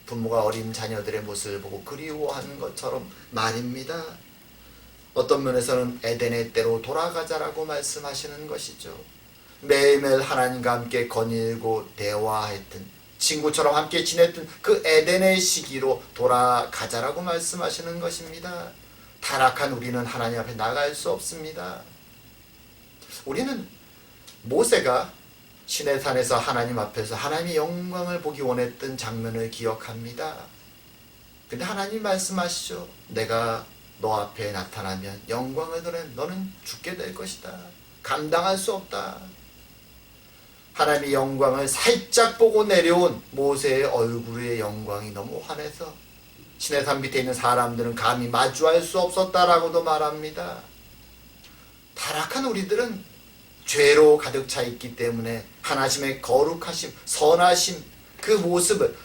부모가 어린 자녀들의 모습을 보고 그리워하는 것처럼 말입니다. 어떤 면에서는 에덴의 때로 돌아가자라고 말씀하시는 것이죠. 매일매일 하나님과 함께 거닐고 대화했던 친구처럼 함께 지냈던 그 에덴의 시기로 돌아가자라고 말씀하시는 것입니다. 타락한 우리는 하나님 앞에 나갈 수 없습니다. 우리는 모세가 시내산에서 하나님 앞에서 하나님의 영광을 보기 원했던 장면을 기억합니다. 근데 하나님 말씀하시죠. 내가 너 앞에 나타나면 영광을 드러 너는 죽게 될 것이다. 감당할 수 없다. 하나님의 영광을 살짝 보고 내려온 모세의 얼굴의 영광이 너무 환해서 시내산 밑에 있는 사람들은 감히 마주할 수 없었다라고도 말합니다. 타락한 우리들은 죄로 가득 차 있기 때문에 하나님의 거룩하심, 선하심 그 모습을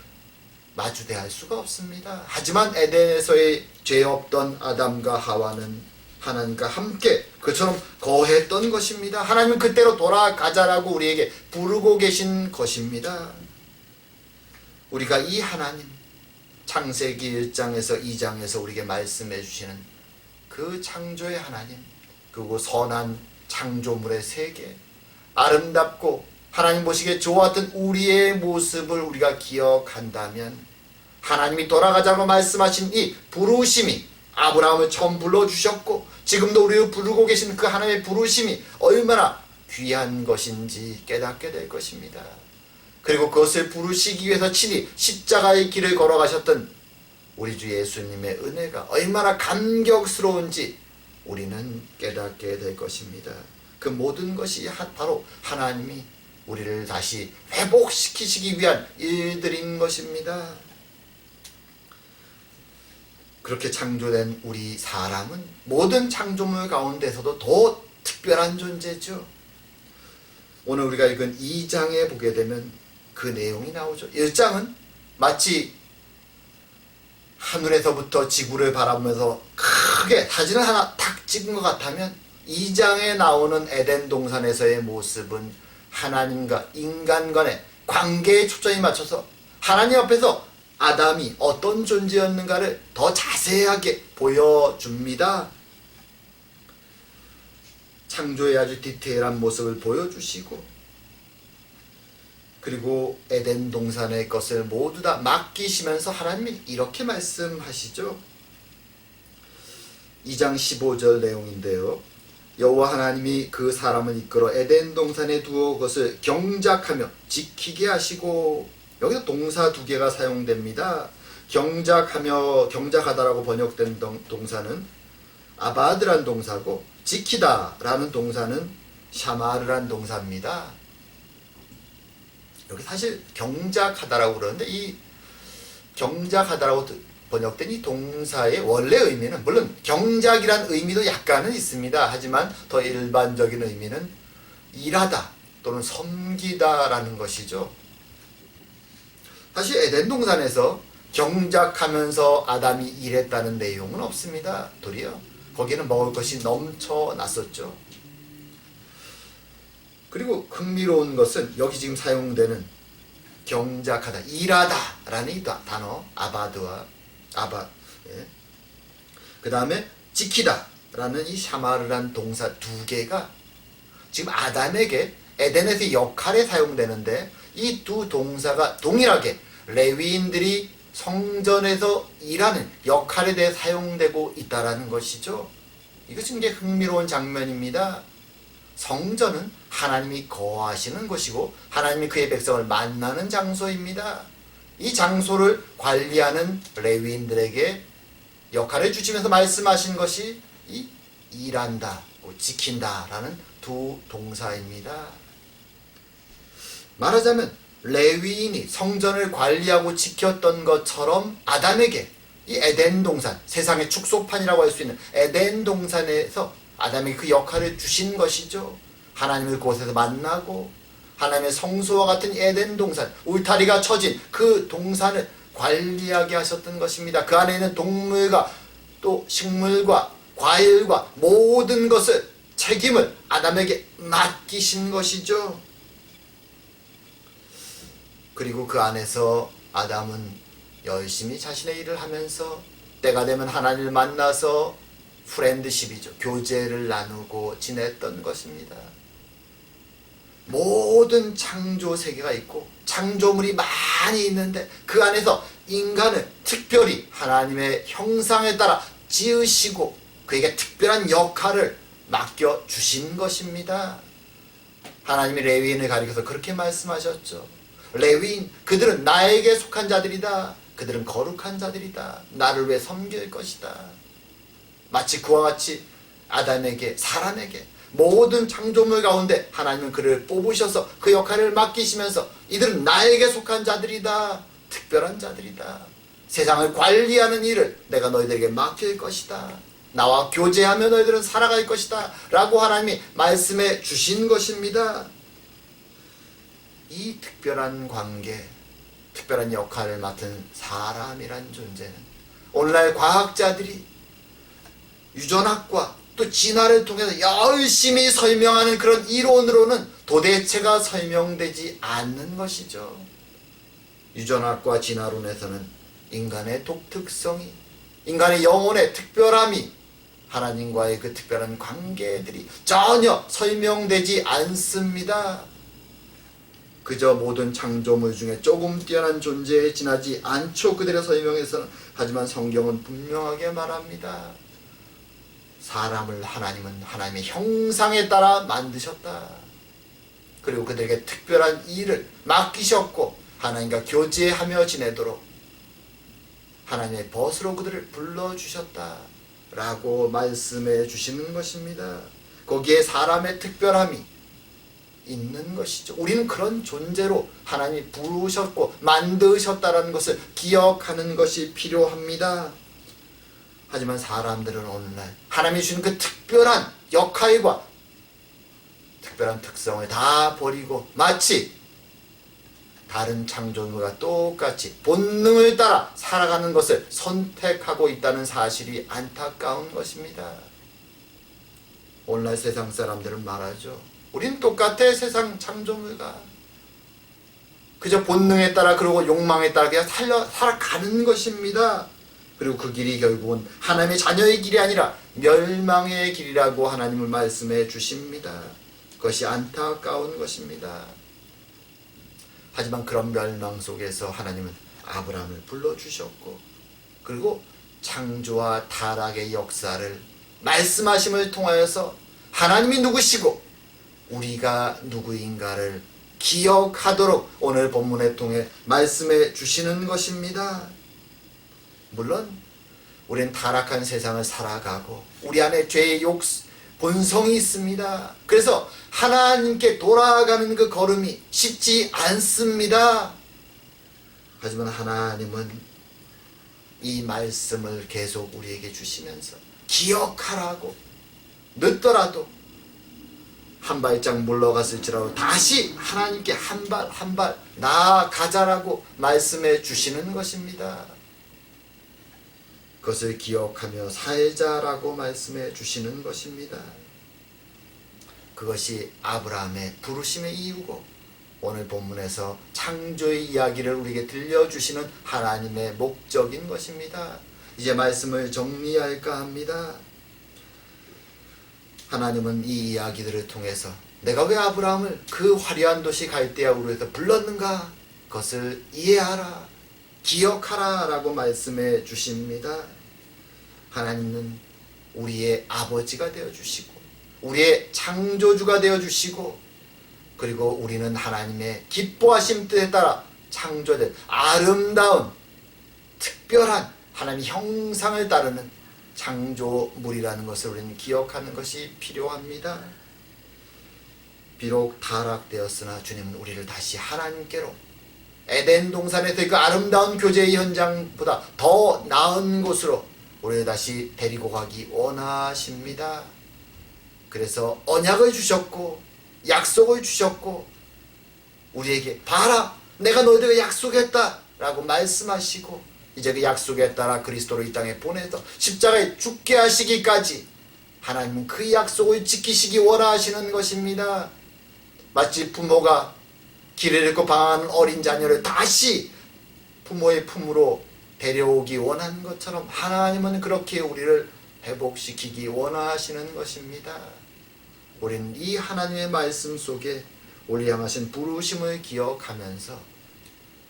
마주대할 수가 없습니다. 하지만 에덴에서의 죄 없던 아담과 하와는 하나님과 함께 그처럼 거했던 것입니다. 하나님은 그때로 돌아가자라고 우리에게 부르고 계신 것입니다. 우리가 이 하나님 창세기 1장에서 2장에서 우리에게 말씀해 주시는 그 창조의 하나님, 그리고 선한 창조물의 세계, 아름답고 하나님 보시기에 좋았던 우리의 모습을 우리가 기억한다면 하나님이 돌아가자고 말씀하신 이 부르심이 아브라함을 처음 불러주셨고 지금도 우리를 부르고 계신 그 하나님의 부르심이 얼마나 귀한 것인지 깨닫게 될 것입니다. 그리고 그것을 부르시기 위해서 친히 십자가의 길을 걸어가셨던 우리 주 예수님의 은혜가 얼마나 감격스러운지 우리는 깨닫게 될 것입니다. 그 모든 것이 바로 하나님이 우리를 다시 회복시키시기 위한 일들인 것입니다. 그렇게 창조된 우리 사람은 모든 창조물 가운데서도 더 특별한 존재죠. 오늘 우리가 읽은 2장에 보게 되면 그 내용이 나오죠. 1장은 마치 하늘에서부터 지구를 바라보면서 크게 사진을 하나 탁 찍은 것 같다면 2장에 나오는 에덴 동산에서의 모습은 하나님과 인간 간의 관계에 초점이 맞춰서 하나님 앞에서 아담이 어떤 존재였는가를 더 자세하게 보여줍니다. 창조의 아주 디테일한 모습을 보여주시고 그리고 에덴 동산의 것을 모두 다 맡기시면서 하나님이 이렇게 말씀하시죠. 2장 15절 내용인데요. 여호와 하나님이 그 사람을 이끌어 에덴 동산에 두어 그것을 경작하며 지키게 하시고, 여기서 동사 두 개가 사용됩니다. 경작하다라고 번역된 동사는 아바드란 동사고 지키다라는 동사는 샤마르란 동사입니다. 여기 사실 경작하다라고 그러는데 이 경작하다라고 번역된 이 동사의 원래 의미는 물론 경작이란 의미도 약간은 있습니다. 하지만 더 일반적인 의미는 일하다 또는 섬기다라는 것이죠. 사실 에덴 동산에서 경작하면서 아담이 일했다는 내용은 없습니다. 도리어 거기는 먹을 것이 넘쳐났었죠. 그리고 흥미로운 것은 여기 지금 사용되는 경작하다, 일하다라는 이 단어 그 다음에 지키다라는 이 샤마르란 동사 두 개가 지금 아담에게 에덴에서 역할에 사용되는데 이 두 동사가 동일하게 레위인들이 성전에서 일하는 역할에 대해 사용되고 있다라는 것이죠. 이것이 굉장히 흥미로운 장면입니다. 성전은 하나님이 거하시는 곳이고 하나님이 그의 백성을 만나는 장소입니다. 이 장소를 관리하는 레위인들에게 역할을 주시면서 말씀하신 것이 이 일한다, 지킨다라는 두 동사입니다. 말하자면 레위인이 성전을 관리하고 지켰던 것처럼 아담에게 이 에덴 동산, 세상의 축소판이라고 할 수 있는 에덴 동산에서 아담에게 그 역할을 주신 것이죠. 하나님을 그곳에서 만나고 하나님의 성소와 같은 에덴 동산, 울타리가 쳐진 그 동산을 관리하게 하셨던 것입니다. 그 안에 있는 동물과 또 식물과 과일과 모든 것을 책임을 아담에게 맡기신 것이죠. 그리고 그 안에서 아담은 열심히 자신의 일을 하면서 때가 되면 하나님을 만나서 프렌드십이죠. 교제를 나누고 지냈던 것입니다. 모든 창조 세계가 있고 창조물이 많이 있는데 그 안에서 인간을 특별히 하나님의 형상에 따라 지으시고 그에게 특별한 역할을 맡겨주신 것입니다. 하나님이 레위인을 가리켜서 그렇게 말씀하셨죠. 레위인, 그들은 나에게 속한 자들이다. 그들은 거룩한 자들이다. 나를 위해 섬길 것이다. 마치 그와 같이 아담에게, 사람에게 모든 창조물 가운데 하나님은 그를 뽑으셔서 그 역할을 맡기시면서 이들은 나에게 속한 자들이다. 특별한 자들이다. 세상을 관리하는 일을 내가 너희들에게 맡길 것이다. 나와 교제하며 너희들은 살아갈 것이다. 라고 하나님이 말씀해 주신 것입니다. 이 특별한 관계, 특별한 역할을 맡은 사람이란 존재는 오늘날 과학자들이 유전학과 또 진화를 통해서 열심히 설명하는 그런 이론으로는 도대체가 설명되지 않는 것이죠. 유전학과 진화론에서는 인간의 독특성이, 인간의 영혼의 특별함이, 하나님과의 그 특별한 관계들이 전혀 설명되지 않습니다. 그저 모든 창조물 중에 조금 뛰어난 존재에 지나지 않죠. 그들의 설명에서는. 하지만 성경은 분명하게 말합니다. 사람을 하나님은 하나님의 형상에 따라 만드셨다. 그리고 그들에게 특별한 일을 맡기셨고 하나님과 교제하며 지내도록 하나님의 벗으로 그들을 불러주셨다 라고 말씀해 주시는 것입니다. 거기에 사람의 특별함이 있는 것이죠. 우리는 그런 존재로 하나님이 부르셨고 만드셨다는 것을 기억하는 것이 필요합니다. 하지만 사람들은 오늘날 하나님이 주신 그 특별한 역할과 특별한 특성을 다 버리고 마치 다른 창조물과 똑같이 본능을 따라 살아가는 것을 선택하고 있다는 사실이 안타까운 것입니다. 오늘날 세상 사람들은 말하죠. 우린 똑같아. 세상 창조물과 그저 본능에 따라 그리고 욕망에 따라 그냥 살아가는 것입니다. 그리고 그 길이 결국은 하나님의 자녀의 길이 아니라 멸망의 길이라고 하나님은 말씀해 주십니다. 그것이 안타까운 것입니다. 하지만 그런 멸망 속에서 하나님은 아브라함을 불러주셨고 그리고 창조와 타락의 역사를 말씀하심을 통하여서 하나님이 누구시고 우리가 누구인가를 기억하도록 오늘 본문을 통해 말씀해 주시는 것입니다. 물론 우리는 타락한 세상을 살아가고 우리 안에 죄의 본성이 있습니다. 그래서 하나님께 돌아가는 그 걸음이 쉽지 않습니다. 하지만 하나님은 이 말씀을 계속 우리에게 주시면서 기억하라고, 늦더라도 한 발짝 물러갔을지라도 다시 하나님께 한 발 한 발 나아가자라고 말씀해 주시는 것입니다. 그것을 기억하며 살자라고 말씀해 주시는 것입니다. 그것이 아브라함의 부르심의 이유고 오늘 본문에서 창조의 이야기를 우리에게 들려주시는 하나님의 목적인 것입니다. 이제 말씀을 정리할까 합니다. 하나님은 이 이야기들을 통해서 내가 왜 아브라함을 그 화려한 도시 갈대아우로 해서 불렀는가? 그것을 이해하라, 기억하라 라고 말씀해 주십니다. 하나님은 우리의 아버지가 되어주시고 우리의 창조주가 되어주시고 그리고 우리는 하나님의 기뻐하심 뜻에 따라 창조된 아름다운 특별한 하나님 형상을 따르는 창조물이라는 것을 우리는 기억하는 것이 필요합니다. 비록 타락되었으나 주님은 우리를 다시 하나님께로 에덴 동산에서의 그 아름다운 교제의 현장보다 더 나은 곳으로 우리를 다시 데리고 가기 원하십니다. 그래서 언약을 주셨고 약속을 주셨고 우리에게 봐라, 내가 너희들에게 약속했다 라고 말씀하시고 이제 그 약속에 따라 그리스도를 이 땅에 보내서 십자가에 죽게 하시기까지 하나님은 그 약속을 지키시기 원하시는 것입니다. 마치 부모가 길을 잃고 방황하는 어린 자녀를 다시 부모의 품으로 데려오기 원하는 것처럼 하나님은 그렇게 우리를 회복시키기 원하시는 것입니다. 우리는 이 하나님의 말씀 속에 우리 향하신 부르심을 기억하면서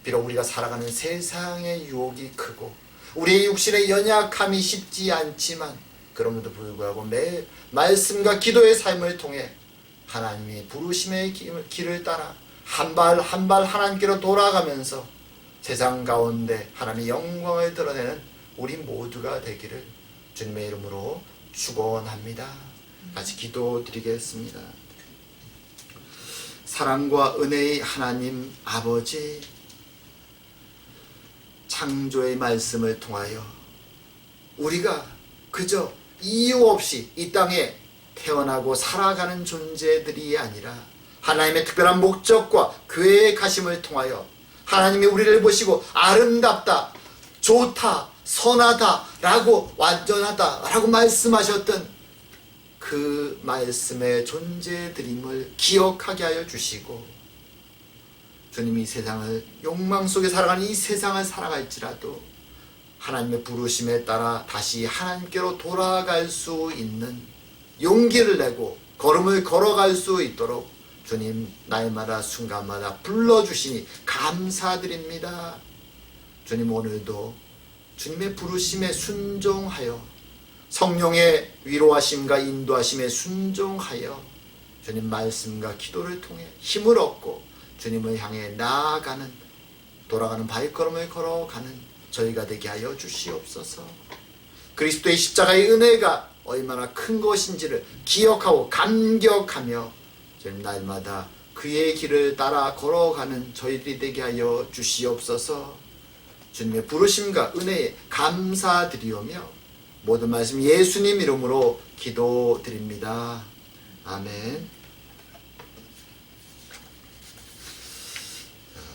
비록 우리가 살아가는 세상의 유혹이 크고 우리의 육신의 연약함이 쉽지 않지만 그럼에도 불구하고 매일 말씀과 기도의 삶을 통해 하나님의 부르심의 길을 따라 한 발 한 발 하나님께로 돌아가면서 세상 가운데 하나님의 영광을 드러내는 우리 모두가 되기를 주님의 이름으로 축원합니다. 같이 기도드리겠습니다. 사랑과 은혜의 하나님 아버지, 창조의 말씀을 통하여 우리가 그저 이유 없이 이 땅에 태어나고 살아가는 존재들이 아니라 하나님의 특별한 목적과 계획하심을 통하여 하나님이 우리를 보시고 아름답다, 좋다, 선하다 라고 완전하다 라고 말씀하셨던 그 말씀의 존재들임을 기억하게 하여 주시고 주님이 세상을 욕망 속에 살아가는 이 세상을 살아갈지라도 하나님의 부르심에 따라 다시 하나님께로 돌아갈 수 있는 용기를 내고 걸음을 걸어갈 수 있도록 주님 날마다 순간마다 불러주시니 감사드립니다. 주님 오늘도 주님의 부르심에 순종하여 성령의 위로하심과 인도하심에 순종하여 주님 말씀과 기도를 통해 힘을 얻고 주님을 향해 나아가는 돌아가는 발걸음을 걸어가는 저희가 되게 하여 주시옵소서. 그리스도의 십자가의 은혜가 얼마나 큰 것인지를 기억하고 감격하며 주님 날마다 그의 길을 따라 걸어가는 저희들이 되게 하여 주시옵소서. 주님의 부르심과 은혜에 감사드리오며 모든 말씀 예수님 이름으로 기도드립니다. 아멘.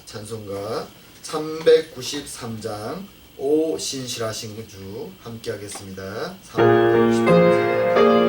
찬송가 393장 오 신실하신 주 함께 하겠습니다. 393장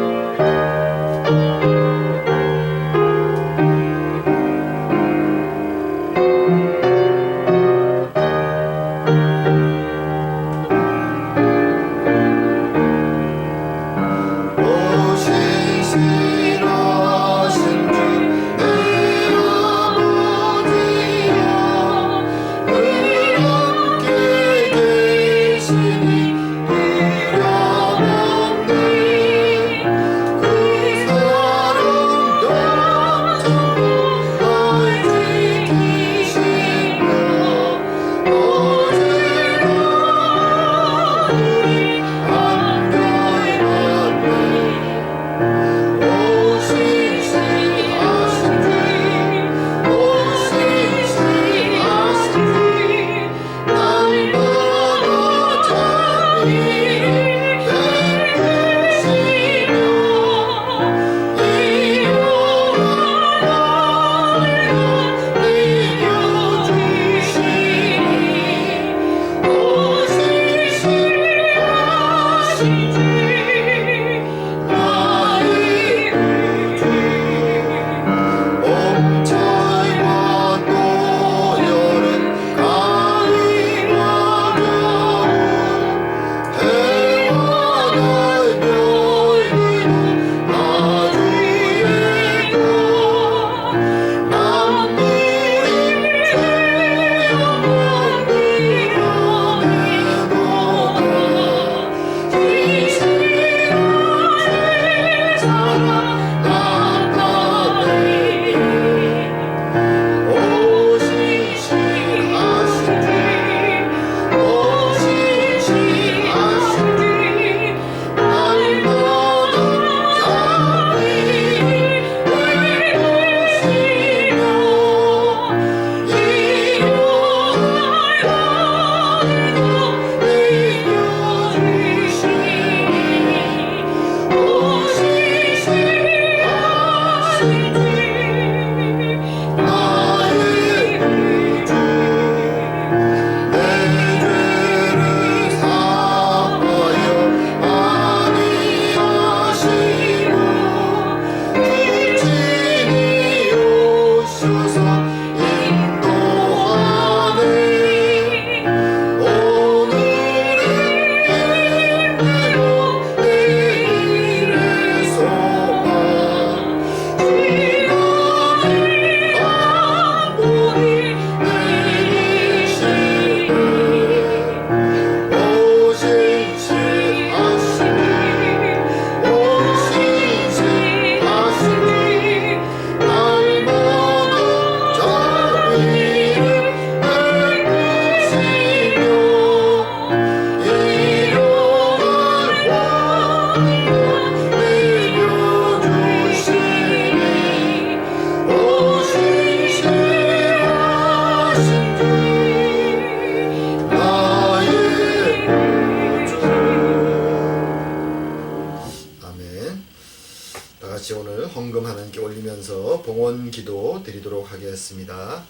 헌금 하나님께 올리면서 봉헌 기도 드리도록 하겠습니다.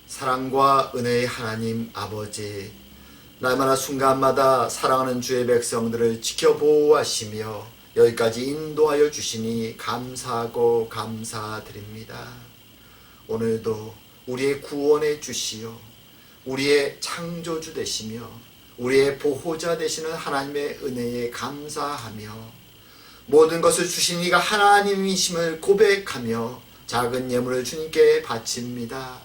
사랑과 은혜의 하나님 아버지, 날마다 순간마다 사랑하는 주의 백성들을 지켜보호하시며 여기까지 인도하여 주시니 감사하고 감사드립니다. 오늘도 우리의 구원해 주시어 우리의 창조주 되시며 우리의 보호자 되시는 하나님의 은혜에 감사하며 모든 것을 주신 이가 하나님이심을 고백하며 작은 예물을 주님께 바칩니다.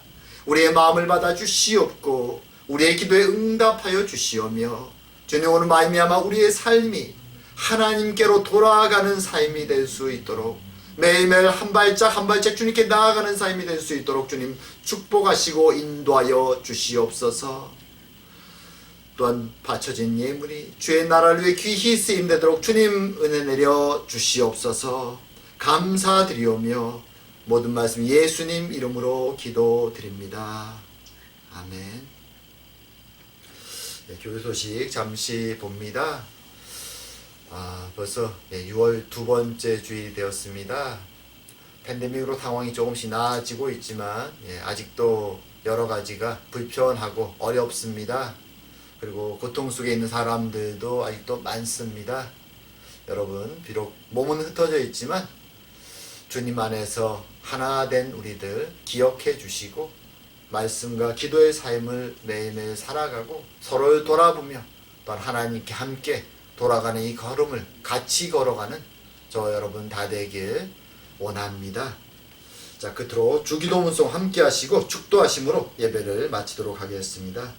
우리의 마음을 받아 주시옵고 우리의 기도에 응답하여 주시오며 주님 오늘 말미암아 우리의 삶이 하나님께로 돌아가는 삶이 될 수 있도록 매일매일 한 발짝 한 발짝 주님께 나아가는 삶이 될 수 있도록 주님 축복하시고 인도하여 주시옵소서. 또한 바쳐진 예물이 주의 나라를 위해 귀히 쓰임되도록 주님 은혜 내려 주시옵소서. 감사드리오며 모든 말씀 예수님 이름으로 기도드립니다. 아멘. 네, 교회 소식 잠시 봅니다. 벌써 6월 두 번째 주일이 되었습니다. 팬데믹으로 상황이 조금씩 나아지고 있지만 아직도 여러 가지가 불편하고 어렵습니다. 그리고 고통 속에 있는 사람들도 아직도 많습니다. 여러분, 비록 몸은 흩어져 있지만 주님 안에서 하나 된 우리들 기억해 주시고 말씀과 기도의 삶을 매일매일 살아가고 서로를 돌아보며 또한 하나님께 함께 돌아가는 이 걸음을 같이 걸어가는 저 여러분 다 되길 원합니다. 자, 끝으로 주기도문송 함께 하시고 축도하심으로 예배를 마치도록 하겠습니다.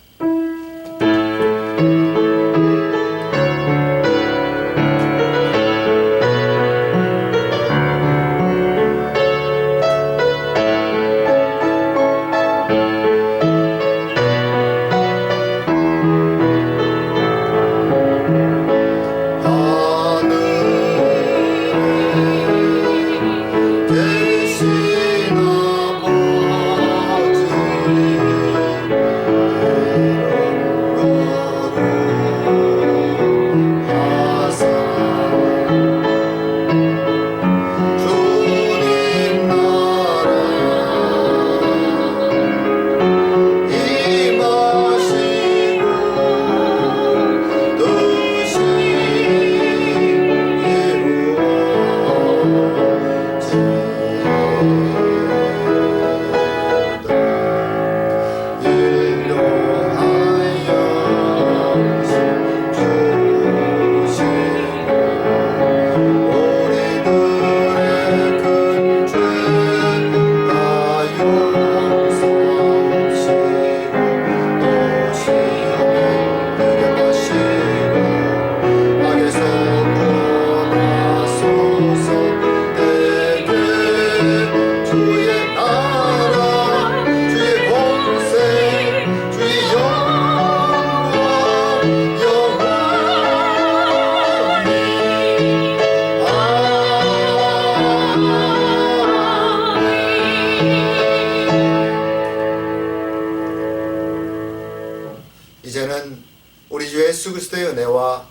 이제는 우리 주 예수 그리스도의 은혜와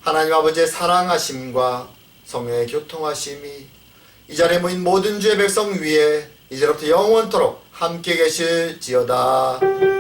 하나님 아버지의 사랑하심과 성령의 교통하심이 이 자리에 모인 모든 주의 백성 위에 이제로부터 영원토록 함께 계실지어다.